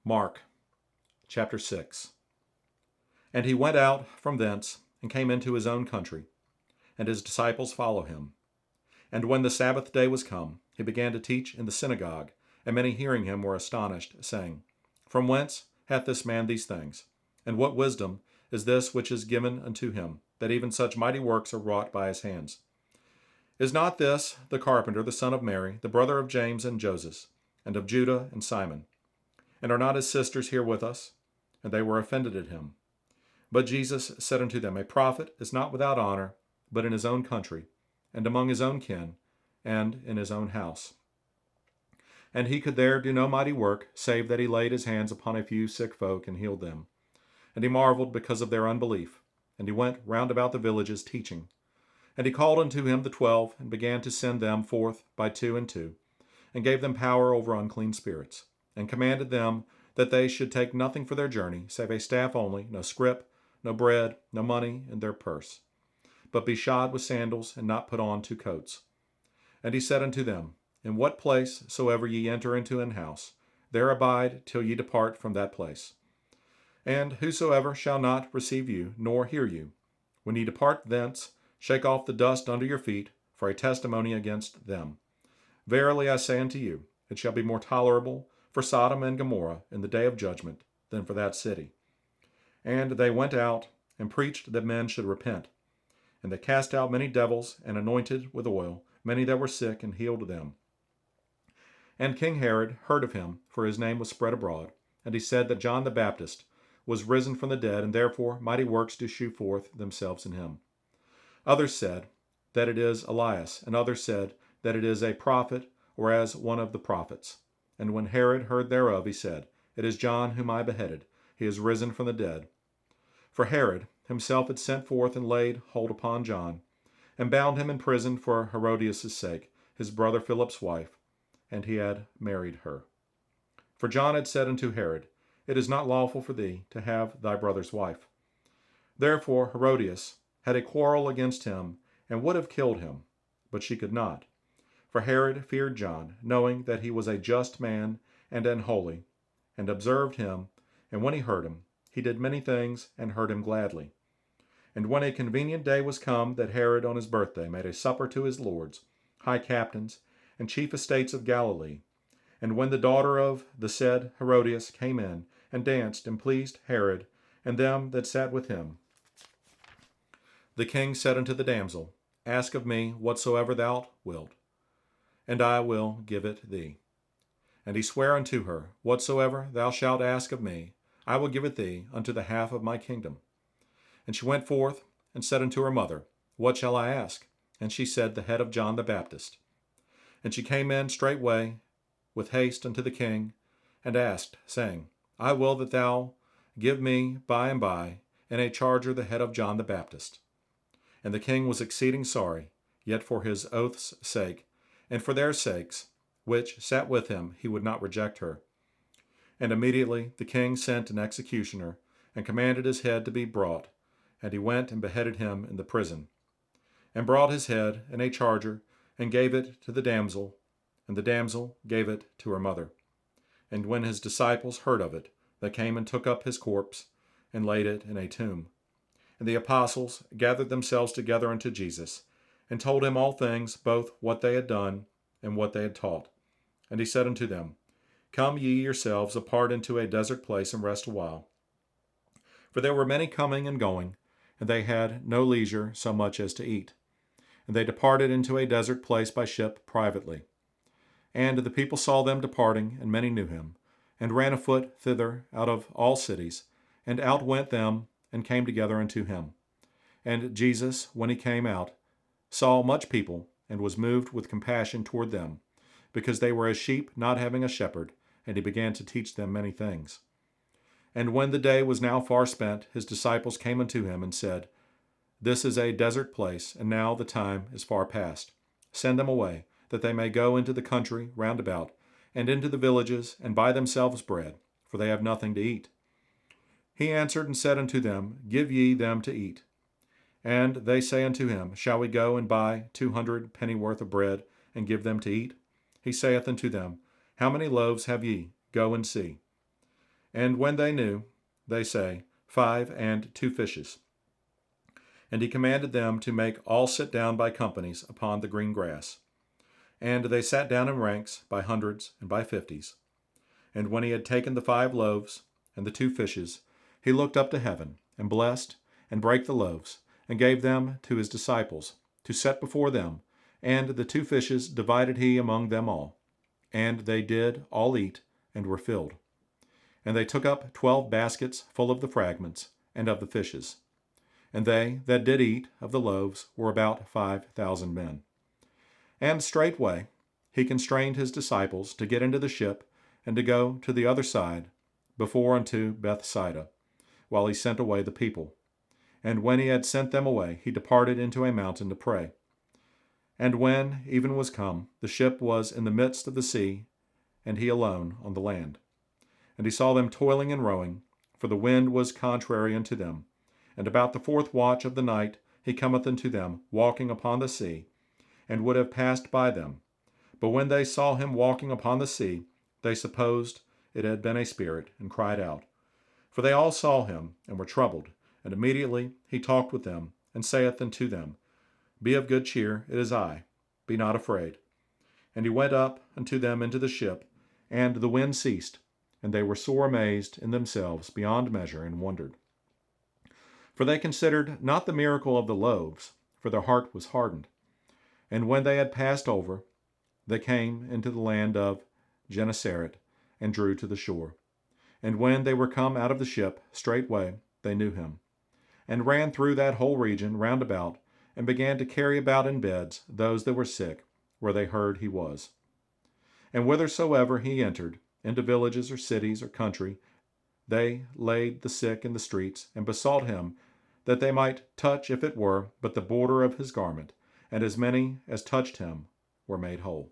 Mark chapter 6. And he went out from thence, and came into his own country, and his disciples follow him. And when the Sabbath day was come, he began to teach in the synagogue, and many hearing him were astonished, saying, From whence hath this man these things? And what wisdom is this which is given unto him, that even such mighty works are wrought by his hands? Is not this the carpenter, the son of Mary, the brother of James and Joseph, and of Judah and Simon? And are not his sisters here with us? And they were offended at him. But Jesus said unto them, A prophet is not without honor, but in his own country, and among his own kin, and in his own house. And he could there do no mighty work, save that he laid his hands upon a few sick folk and healed them. And he marveled because of their unbelief. And he went round about the villages teaching. And he called unto him the 12, and began to send them forth by 2 and 2, and gave them power over unclean spirits, and commanded them that they should take nothing for their journey, save a staff only, no scrip, no bread, no money in their purse, but be shod with sandals, and not put on 2 coats. And he said unto them, In what place soever ye enter into an house, there abide till ye depart from that place. And whosoever shall not receive you, nor hear you, when ye depart thence, shake off the dust under your feet for a testimony against them. Verily I say unto you, it shall be more tolerable for Sodom and Gomorrah in the day of judgment than for that city. And they went out and preached that men should repent. And they cast out many devils, and anointed with oil many that were sick, and healed them. And King Herod heard of him, for his name was spread abroad. And he said that John the Baptist was risen from the dead, and therefore mighty works do shew forth themselves in him. Others said that it is Elias, and others said that it is a prophet, or as one of the prophets. And when Herod heard thereof, he said, It is John whom I beheaded. He is risen from the dead. For Herod himself had sent forth and laid hold upon John, and bound him in prison for Herodias' sake, his brother Philip's wife, and he had married her. For John had said unto Herod, It is not lawful for thee to have thy brother's wife. Therefore Herodias had a quarrel against him, and would have killed him, but she could not. For Herod feared John, knowing that he was a just man and an holy, and observed him, and when he heard him, he did many things, and heard him gladly. And when a convenient day was come that Herod on his birthday made a supper to his lords, high captains, and chief estates of Galilee, and when the daughter of the said Herodias came in, and danced, and pleased Herod, and them that sat with him, the king said unto the damsel, Ask of me whatsoever thou wilt, and I will give it thee. And he sware unto her, Whatsoever thou shalt ask of me, I will give it thee unto the half of my kingdom. And she went forth, and said unto her mother, What shall I ask? And she said, The head of John the Baptist. And she came in straightway with haste unto the king, and asked, saying, I will that thou give me by and by in a charger the head of John the Baptist. And the king was exceeding sorry, yet for his oath's sake, and for their sakes, which sat with him, he would not reject her. And immediately the king sent an executioner, and commanded his head to be brought, and he went and beheaded him in the prison, and brought his head in a charger, and gave it to the damsel, and the damsel gave it to her mother. And when his disciples heard of it, they came and took up his corpse, and laid it in a tomb. And the apostles gathered themselves together unto Jesus, and told him all things, both what they had done, and what they had taught. And he said unto them, Come ye yourselves apart into a desert place, and rest a while. For there were many coming and going, and they had no leisure so much as to eat. And they departed into a desert place by ship privately. And the people saw them departing, and many knew him, and ran afoot thither out of all cities, and out went them, and came together unto him. And Jesus, when he came out, saw much people, and was moved with compassion toward them, because they were as sheep not having a shepherd, and he began to teach them many things. And when the day was now far spent, his disciples came unto him, and said, This is a desert place, and now the time is far past. Send them away, that they may go into the country round about, and into the villages, and buy themselves bread, for they have nothing to eat. He answered and said unto them, Give ye them to eat. And they say unto him, Shall we go and buy 200 pennyworth of bread, and give them to eat? He saith unto them, How many loaves have ye? Go and see. And when they knew, they say, 5 and 2 fishes. And he commanded them to make all sit down by companies upon the green grass. And they sat down in ranks by hundreds and by fifties. And when he had taken the 5 loaves and the 2 fishes, he looked up to heaven, and blessed, and brake the loaves, and gave them to his disciples, to set before them, and the 2 fishes divided he among them all. And they did all eat, and were filled. And they took up 12 baskets full of the fragments, and of the fishes. And they that did eat of the loaves were about 5,000 men. And straightway he constrained his disciples to get into the ship, and to go to the other side, before unto Bethsaida, while he sent away the people. And when he had sent them away, he departed into a mountain to pray. And when even was come, the ship was in the midst of the sea, and he alone on the land. And he saw them toiling and rowing, for the wind was contrary unto them. And about the 4th watch of the night he cometh unto them, walking upon the sea, and would have passed by them. But when they saw him walking upon the sea, they supposed it had been a spirit, and cried out. For they all saw him, and were troubled. And immediately he talked with them, and saith unto them, Be of good cheer, it is I, be not afraid. And he went up unto them into the ship, and the wind ceased, and they were sore amazed in themselves beyond measure, and wondered. For they considered not the miracle of the loaves, for their heart was hardened. And when they had passed over, they came into the land of Gennesaret, and drew to the shore. And when they were come out of the ship, straightway they knew him, and ran through that whole region round about, and began to carry about in beds those that were sick, where they heard he was. And whithersoever he entered, into villages or cities or country, they laid the sick in the streets, and besought him that they might touch, if it were but the border of his garment, and as many as touched him were made whole.